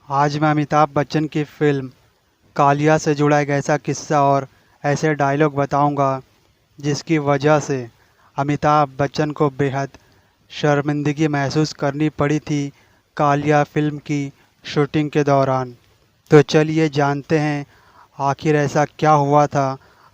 आज मैं अमिताभ बच्चन की फ़िल्म कालिया से जुड़ा एक ऐसा किस्सा और ऐसे डायलॉग बताऊंगा जिसकी वजह से अमिताभ बच्चन को बेहद शर्मिंदगी महसूस करनी पड़ी थी कालिया फ़िल्म की शूटिंग के दौरान। तो चलिए जानते हैं आखिर ऐसा क्या हुआ था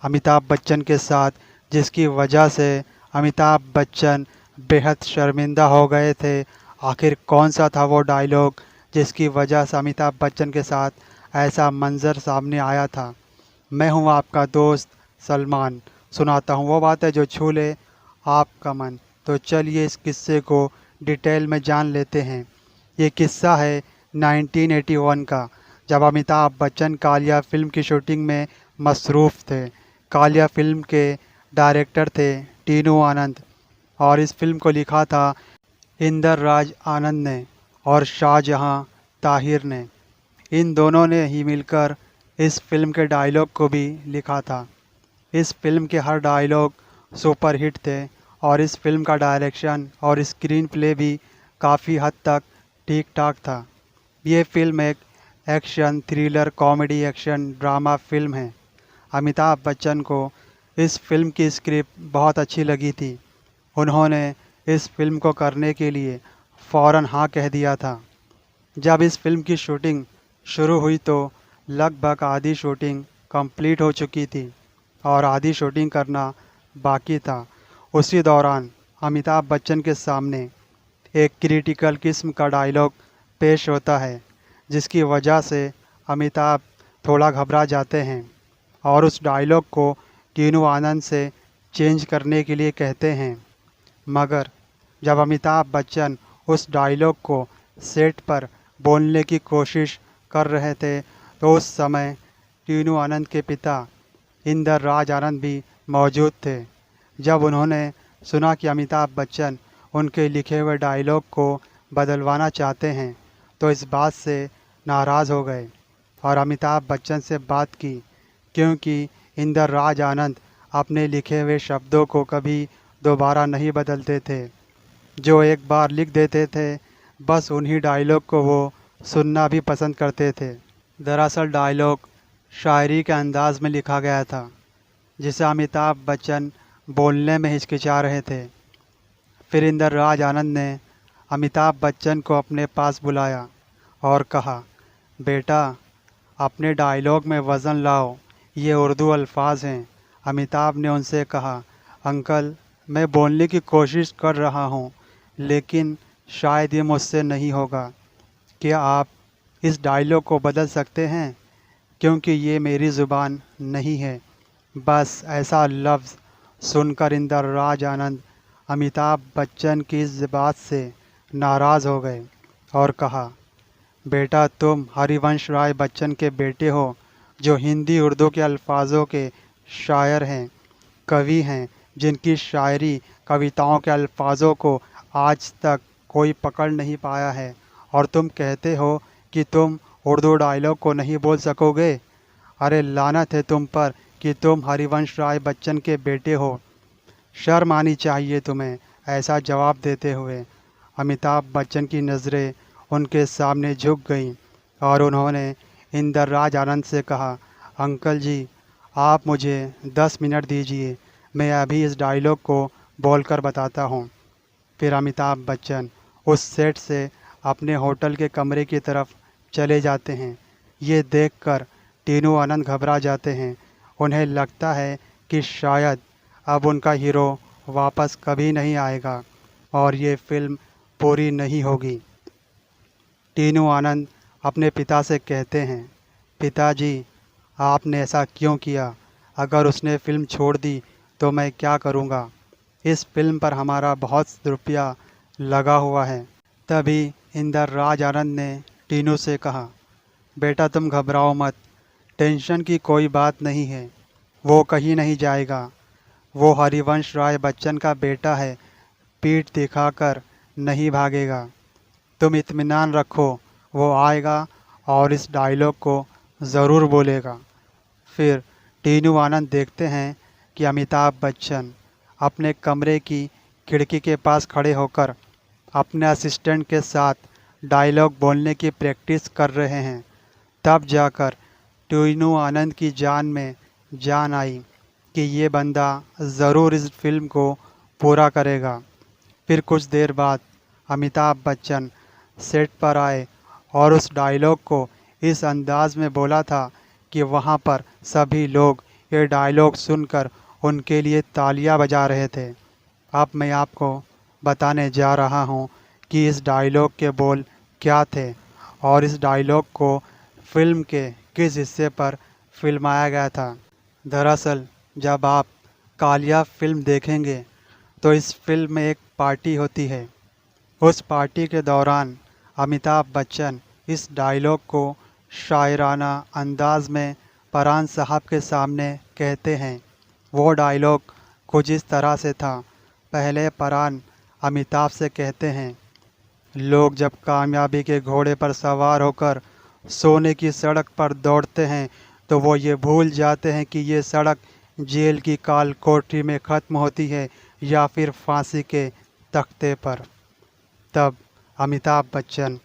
अमिताभ बच्चन के साथ जिसकी वजह से अमिताभ बच्चन बेहद शर्मिंदा हो गए थे। आखिर कौन सा था वो डायलॉग जिसकी वजह से अमिताभ बच्चन के साथ ऐसा मंज़र सामने आया था। मैं हूँ आपका दोस्त सलमान, सुनाता हूँ वो बातें जो छू ले आपका मन। तो चलिए इस किस्से को डिटेल में जान लेते हैं। ये किस्सा है 1981 का, जब अमिताभ बच्चन कालिया फ़िल्म की शूटिंग में मसरूफ़ थे। कालिया फ़िल्म के डायरेक्टर थे टीनू आनंद और इस फ़िल्म को लिखा था इंदर राज आनंद ने और शाहजहां ताहिर ने। इन दोनों ने ही मिलकर इस फ़िल्म के डायलॉग को भी लिखा था। इस फ़िल्म के हर डायलॉग सुपरहिट थे और इस फ़िल्म का डायरेक्शन और स्क्रीन प्ले भी काफ़ी हद तक ठीक ठाक था। ये फ़िल्म एक action thriller comedy action drama film है। अमिताभ बच्चन को इस फ़िल्म की स्क्रिप्ट बहुत अच्छी लगी थी। उन्होंने इस फ़िल्म को करने के लिए फ़ौरन हाँ कह दिया था। जब इस फ़िल्म की शूटिंग शुरू हुई तो लगभग आधी शूटिंग कंप्लीट हो चुकी थी और आधी शूटिंग करना बाकी था। उसी दौरान अमिताभ बच्चन के सामने एक क्रिटिकल किस्म का डायलॉग पेश होता है जिसकी वजह से अमिताभ थोड़ा घबरा जाते हैं और उस डायलॉग को टीनू आनंद से चेंज करने के लिए कहते हैं। मगर जब अमिताभ बच्चन उस डायलॉग को सेट पर बोलने की कोशिश कर रहे थे तो उस समय टीनू आनंद के पिता इंदर राज आनंद भी मौजूद थे। जब उन्होंने सुना कि अमिताभ बच्चन उनके लिखे हुए डायलॉग को बदलवाना चाहते हैं तो इस बात से नाराज़ हो गए और अमिताभ बच्चन से बात की, क्योंकि इंदर राज आनंद अपने लिखे हुए शब्दों को कभी दोबारा नहीं बदलते थे। जो एक बार लिख देते थे बस उन्हीं डायलॉग को वो सुनना भी पसंद करते थे। दरअसल डायलॉग शायरी के अंदाज में लिखा गया था जिसे अमिताभ बच्चन बोलने में हिचकिचा रहे थे। फिर इंदर राज आनंद ने अमिताभ बच्चन को अपने पास बुलाया और कहा, बेटा अपने डायलॉग में वज़न लाओ, ये उर्दू अल्फाज हैं। अमिताभ ने उनसे कहा, अंकल मैं बोलने की कोशिश कर रहा हूँ लेकिन शायद ये मुझसे नहीं होगा। क्या आप इस डायलॉग को बदल सकते हैं, क्योंकि ये मेरी ज़ुबान नहीं है। बस ऐसा लफ्ज़ सुनकर इंदर राज आनंद अमिताभ बच्चन की इस बात से नाराज़ हो गए और कहा, बेटा तुम हरिवंश राय बच्चन के बेटे हो जो हिंदी उर्दू के अल्फाजों के शायर हैं, कवि हैं, जिनकी शायरी कविताओं के अल्फाजों को आज तक कोई पकड़ नहीं पाया है, और तुम कहते हो कि तुम उर्दू डायलॉग को नहीं बोल सकोगे। अरे लानत है तुम पर कि तुम हरिवंश राय बच्चन के बेटे हो। शर्म आनी चाहिए तुम्हें ऐसा जवाब देते हुए। अमिताभ बच्चन की नज़रें उनके सामने झुक गईं और उन्होंने इंदर राज आनंद से कहा, अंकल जी आप मुझे 10 मिनट दीजिए, मैं अभी इस डायलॉग को बोलकर बताता हूँ। फिर अमिताभ बच्चन उस सेट से अपने होटल के कमरे की तरफ चले जाते हैं। ये देखकर टीनू आनंद घबरा जाते हैं। उन्हें लगता है कि शायद अब उनका हीरो वापस कभी नहीं आएगा और ये फ़िल्म पूरी नहीं होगी। टीनू आनंद अपने पिता से कहते हैं, पिताजी आपने ऐसा क्यों किया? अगर उसने फ़िल्म छोड़ दी तो मैं क्या करूँगा? इस फ़िल्म पर हमारा बहुत रुपया लगा हुआ है। तभी इंदर राज आनंद ने टीनू से कहा, बेटा तुम घबराओ मत, टेंशन की कोई बात नहीं है, वो कहीं नहीं जाएगा। वो हरिवंश राय बच्चन का बेटा है, पीठ दिखाकर नहीं भागेगा। तुम इत्मीनान रखो, वो आएगा और इस डायलॉग को ज़रूर बोलेगा। फिर टीनू आनंद देखते हैं कि अमिताभ बच्चन अपने कमरे की खिड़की के पास खड़े होकर अपने असिस्टेंट के साथ डायलॉग बोलने की प्रैक्टिस कर रहे हैं। तब जाकर टीनू आनंद की जान में जान आई कि ये बंदा ज़रूर इस फिल्म को पूरा करेगा। फिर कुछ देर बाद अमिताभ बच्चन सेट पर आए और उस डायलॉग को इस अंदाज में बोला था कि वहाँ पर सभी लोग ये डायलॉग सुनकर उनके लिए तालियां बजा रहे थे। अब मैं आपको बताने जा रहा हूँ कि इस डायलॉग के बोल क्या थे और इस डायलॉग को फिल्म के किस हिस्से पर फिल्माया गया था। दरअसल जब आप कालिया फिल्म देखेंगे तो इस फिल्म में एक पार्टी होती है। उस पार्टी के दौरान अमिताभ बच्चन इस डायलॉग को शायराना अंदाज में परान साहब के सामने कहते हैं। वो डायलॉग कुछ इस तरह से था। पहले परान अमिताभ से कहते हैं, लोग जब कामयाबी के घोड़े पर सवार होकर सोने की सड़क पर दौड़ते हैं तो वो ये भूल जाते हैं कि ये सड़क जेल की काल कोठरी में ख़त्म होती है या फिर फांसी के तख्ते पर। तब अमिताभ बच्चन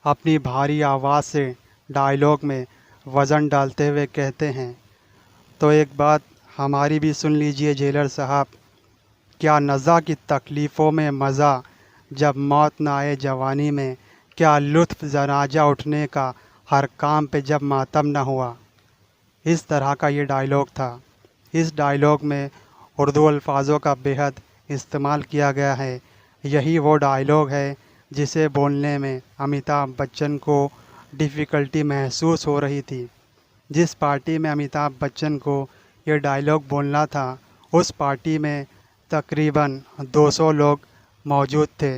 अपनी भारी आवाज़ से डायलॉग में वज़न डालते हुए कहते हैं, तो एक बात हमारी भी सुन लीजिए जेलर साहब, क्या नज़ा की तकलीफ़ों में मज़ा, जब मौत न आए जवानी में, क्या लुत्फ़ जनाजा उठने का, हर काम पे जब मातम न हुआ। इस तरह का ये डायलॉग था। इस डायलॉग में उर्दू अल्फाज़ों का बेहद इस्तेमाल किया गया है। यही वो डायलॉग है जिसे बोलने में अमिताभ बच्चन को डिफ़िकल्टी महसूस हो रही थी। जिस पार्टी में अमिताभ बच्चन को ये डायलॉग बोलना था, उस पार्टी में तकरीबन 200 लोग मौजूद थे।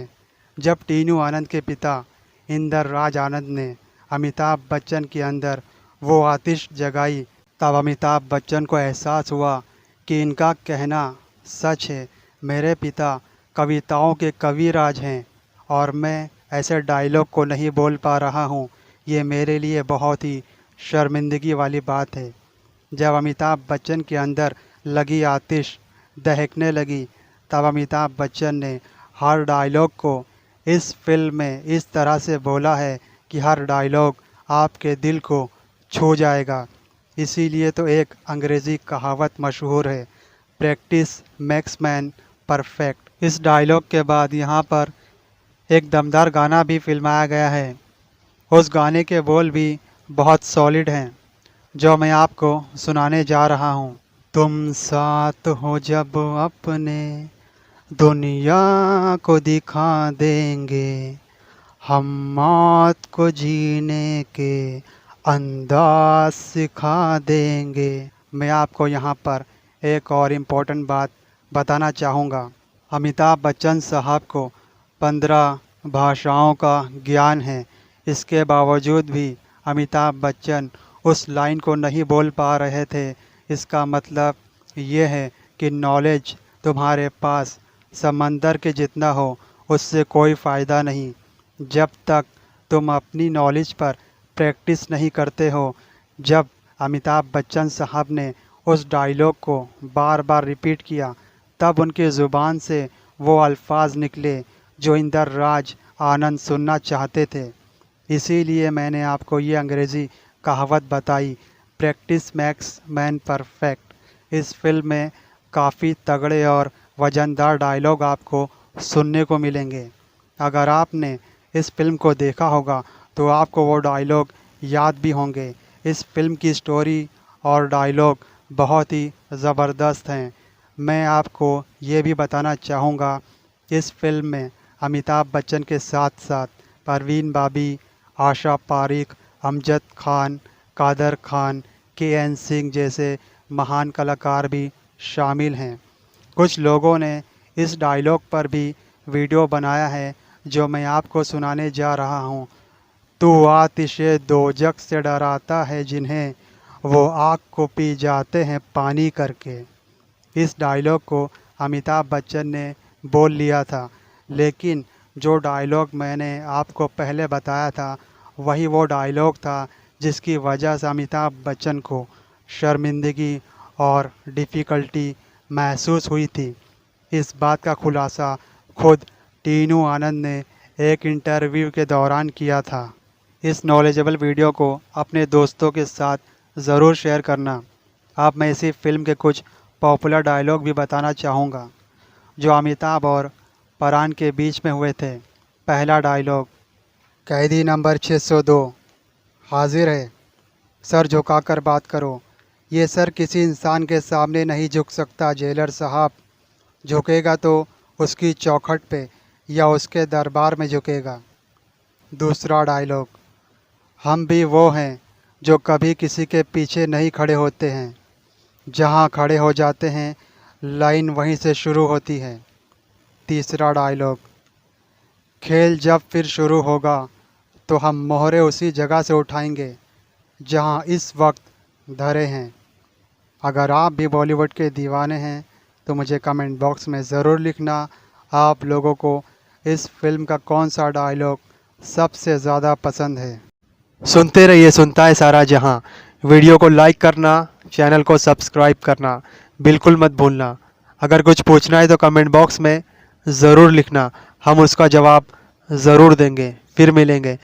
जब टीनू आनंद के पिता इंदर राज आनंद ने अमिताभ बच्चन के अंदर वो आतिश जगाई, तब अमिताभ बच्चन को एहसास हुआ कि इनका कहना सच है। मेरे पिता कविताओं के कविराज हैं और मैं ऐसे डायलॉग को नहीं बोल पा रहा हूँ। ये मेरे लिए बहुत ही शर्मिंदगी वाली बात है। जब अमिताभ बच्चन के अंदर लगी आतिश दहकने लगी, तब अमिताभ बच्चन ने हर डायलॉग को इस फिल्म में इस तरह से बोला है कि हर डायलॉग आपके दिल को छू जाएगा। इसीलिए तो एक अंग्रेज़ी कहावत मशहूर है, प्रैक्टिस मेक्स मैन परफेक्ट। इस डायलॉग के बाद यहाँ पर एक दमदार गाना भी फिल्माया गया है। उस गाने के बोल भी बहुत सॉलिड हैं, जो मैं आपको सुनाने जा रहा हूँ। तुम साथ हो जब अपने दुनिया को दिखा देंगे, हम मौत को जीने के अंदाज सिखा देंगे। मैं आपको यहाँ पर एक और इम्पोर्टेंट बात बताना चाहूँगा। अमिताभ बच्चन साहब को 15 भाषाओं का ज्ञान है। इसके बावजूद भी अमिताभ बच्चन उस लाइन को नहीं बोल पा रहे थे। इसका मतलब ये है कि नॉलेज तुम्हारे पास समंदर के जितना हो, उससे कोई फ़ायदा नहीं जब तक तुम अपनी नॉलेज पर प्रैक्टिस नहीं करते हो। जब अमिताभ बच्चन साहब ने उस डायलॉग को बार बार रिपीट किया, तब उनकी ज़ुबान से वो अल्फाज निकले जो इंदर राज आनंद सुनना चाहते थे। इसीलिए मैंने आपको ये अंग्रेज़ी कहावत बताई, प्रैक्टिस मैक्स मैन परफेक्ट। इस फिल्म में काफ़ी तगड़े और वज़नदार डायलॉग आपको सुनने को मिलेंगे। अगर आपने इस फिल्म को देखा होगा तो आपको वो डायलॉग याद भी होंगे। इस फिल्म की स्टोरी और डायलॉग बहुत ही ज़बरदस्त हैं। मैं आपको ये भी बताना चाहूँगा, इस फिल्म में अमिताभ बच्चन के साथ साथ परवीन बाबी, आशा पारिक, अमजद खान, कादर खान, के.एन. सिंह जैसे महान कलाकार भी शामिल हैं। कुछ लोगों ने इस डायलॉग पर भी वीडियो बनाया है, जो मैं आपको सुनाने जा रहा हूँ। तू आतिशे दोजख से डराता है जिन्हें, वो आग को पी जाते हैं पानी करके। इस डायलॉग को अमिताभ बच्चन ने बोल लिया था, लेकिन जो डायलॉग मैंने आपको पहले बताया था वही वो डायलॉग था जिसकी वजह से अमिताभ बच्चन को शर्मिंदगी और डिफ़िकल्टी महसूस हुई थी। इस बात का खुलासा खुद टीनू आनंद ने एक इंटरव्यू के दौरान किया था। इस नॉलेजेबल वीडियो को अपने दोस्तों के साथ ज़रूर शेयर करना। अब मैं इसी फिल्म के कुछ पॉपुलर डायलॉग भी बताना चाहूँगा जो अमिताभ और परान के बीच में हुए थे। पहला डायलॉग, कैदी नंबर 602 हाजिर है, सर झुकाकर बात करो। ये सर किसी इंसान के सामने नहीं झुक सकता जेलर साहब, झुकेगा तो उसकी चौखट पे या उसके दरबार में झुकेगा। दूसरा डायलॉग, हम भी वो हैं जो कभी किसी के पीछे नहीं खड़े होते हैं, जहाँ खड़े हो जाते हैं लाइन वहीं से शुरू होती है। तीसरा डायलॉग, खेल जब फिर शुरू होगा तो हम मोहरे उसी जगह से उठाएंगे जहाँ इस वक्त धरे हैं। अगर आप भी बॉलीवुड के दीवाने हैं तो मुझे कमेंट बॉक्स में ज़रूर लिखना आप लोगों को इस फिल्म का कौन सा डायलॉग सबसे ज़्यादा पसंद है। सुनते रहिए सुनता है सारा जहां। वीडियो को लाइक करना, चैनल को सब्सक्राइब करना बिल्कुल मत भूलना। अगर कुछ पूछना है तो कमेंट बॉक्स में ज़रूर लिखना, हम उसका जवाब ज़रूर देंगे। फिर मिलेंगे।